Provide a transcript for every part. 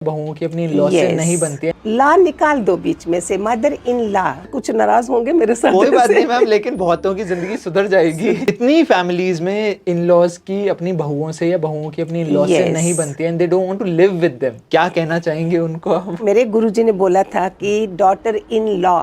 बहुओं की अपनी लॉ से नहीं बनती है। ला निकाल दो बीच में से, मदर इन ला। कुछ नाराज होंगे मेरे साथ? कोई बात नहीं मैम, लेकिन बहुतों की जिंदगी सुधर जाएगी। इतनी फैमिलीज में इन लॉज की अपनी बहुओं से या बहुओं की अपनी लॉ से नहीं बनती है, and they don't want to live with them. क्या कहना चाहेंगे उनको आप? मेरे गुरुजी ने बोला था कि डॉटर इन लॉ,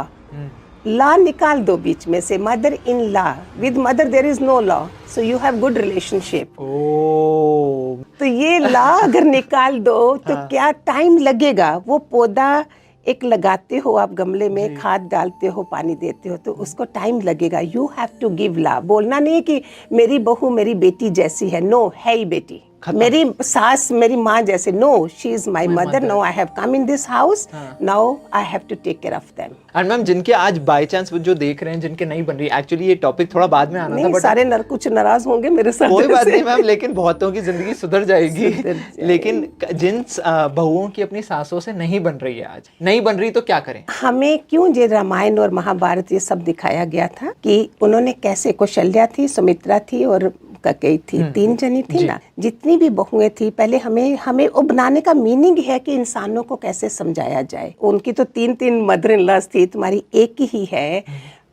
ला निकाल दो बीच में से, mother in law. With mother there is no law, so you have good relationship. Oh, तो ये ला अगर निकाल दो तो क्या टाइम लगेगा? वो पौधा एक लगाते हो आप गमले में, खाद डालते हो, पानी देते हो, तो उसको टाइम लगेगा। यू हैव टू गिव ला। बोलना नहीं कि मेरी बहू मेरी बेटी जैसी है, नो, है ही बेटी। मेरी सास मेरी माँ जैसे, no, she is my mother. No, I have come in this house, now I have to take care of them. And ma'am जिनके आज बाय चांस जो देख रहे हैं, जिनके नहीं बन रही, एक्चुअली ये टॉपिक थोड़ा बाद में आना था, बट सारे कुछ नाराज होंगे मेरे साथ। कोई बात नहीं मैम, लेकिन बहुतों की जिंदगी सुधर जाएगी। लेकिन जिन बहुओं की अपनी सासों से नहीं बन रही है, आज नहीं बन रही, तो क्या करें? हमें क्यों ये रामायण और महाभारत ये सब दिखाया गया था कि उन्होंने कैसे, कौशल्या थी, सुमित्रा थी और कैकेयी थी, तीन जनी थी ना। जितनी भी बहुएं थी, पहले हमें वो बनाने का मीनिंग है कि इंसानों को कैसे समझाया जाए। उनकी तो तीन मदर इन लॉज थी, तुम्हारी एक ही है।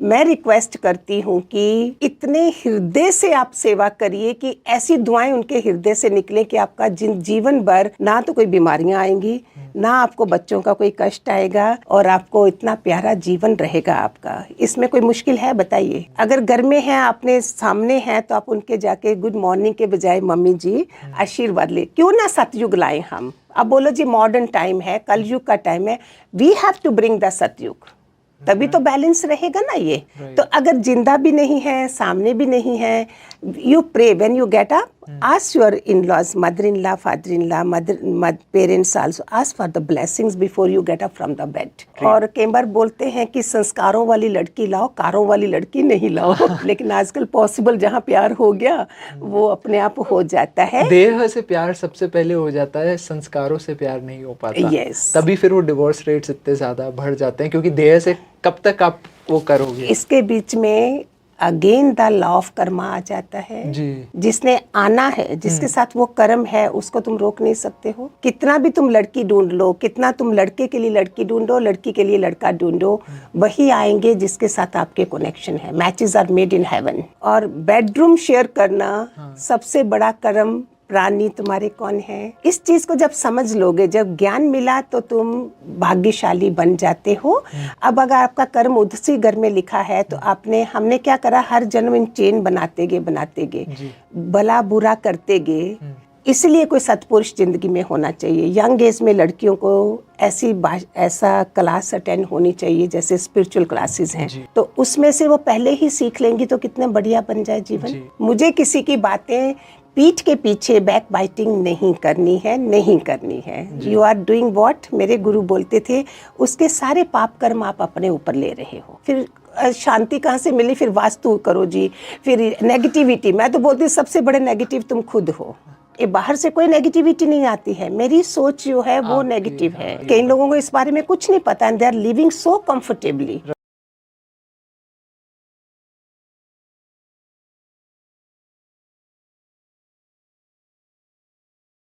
मैं रिक्वेस्ट करती हूँ कि इतने हृदय से आप सेवा करिए कि ऐसी दुआएं उनके हृदय से निकले कि आपका जीवन भर ना तो कोई बीमारियां आएंगी, ना आपको बच्चों का कोई कष्ट आएगा, और आपको इतना प्यारा जीवन रहेगा आपका। इसमें कोई मुश्किल है बताइए? अगर घर में है, अपने सामने है, तो आप उनके जाके गुड मॉर्निंग के बजाय मम्मी जी आशीर्वाद ले। क्यों ना सतयुग लाएं हम? अब बोलो जी मॉडर्न टाइम है, कलयुग का टाइम है, we have to bring the Satyug, तभी तो बैलेंस रहेगा ना ये। तो अगर जिंदा भी नहीं है, सामने भी नहीं है, you pray when you get up, ask your in laws, mother in law, father in law, mother parents also, ask for the blessings before you get up from the bed. और कई बार बोलते हैं कि संस्कारों वाली लड़की लाओ, कारों वाली लड़की नहीं लाओ। लेकिन आजकल पॉसिबल, जहाँ प्यार हो गया वो अपने आप हो जाता है। देह से प्यार सबसे पहले हो जाता है, संस्कारों से प्यार नहीं हो पाता। तभी फिर वो डिवोर्स रेट्स इतने ज्यादा बढ़ जाते हैं, क्योंकि देह से कब तक आप वो करोगे। इसके बीच में again the law of karma आ जाता है जी। जिसने आना है, जिसके साथ वो कर्म है, उसको तुम रोक नहीं सकते हो। कितना भी तुम लड़की ढूंढ लो, कितना तुम लड़के के लिए लड़की ढूंढो, लड़की के लिए लड़का ढूंढो, वही आएंगे जिसके साथ आपके कनेक्शन है। Matches are made in heaven. और बेडरूम शेयर करना सबसे बड़ा कर्म। प्राणी तुम्हारे कौन है, इस चीज को जब समझ लोगे, जब ज्ञान मिला, तो तुम भाग्यशाली बन जाते हो। अब अगर आपका कर्म उसी घर में लिखा है, तो हमने क्या करा, हर जन्म इन चेन बनाते गए, भला बुरा करते गए। इसलिए कोई सत्पुरुष जिंदगी में होना चाहिए। यंग एज में लड़कियों को ऐसा क्लास अटेंड होनी चाहिए, जैसे स्पिरिचुअल क्लासेस हैं, तो उसमें से वो पहले ही सीख लेंगी तो कितने बढ़िया बन जाए जीवन। मुझे किसी की बातें पीठ के पीछे बैक बाइटिंग नहीं करनी है। यू आर डूइंग व्हाट मेरे गुरु बोलते थे, उसके सारे पाप कर्म आप अपने ऊपर ले रहे हो। फिर शांति कहाँ से मिली? फिर वास्तु करो जी, फिर नेगेटिविटी। मैं तो बोलती हूँ सबसे बड़े नेगेटिव तुम खुद हो। ये बाहर से कोई नेगेटिविटी नहीं आती है, मेरी सोच जो है वो नेगेटिव है। कई लोगों को इस बारे में कुछ नहीं पता, and they are living so comfortably.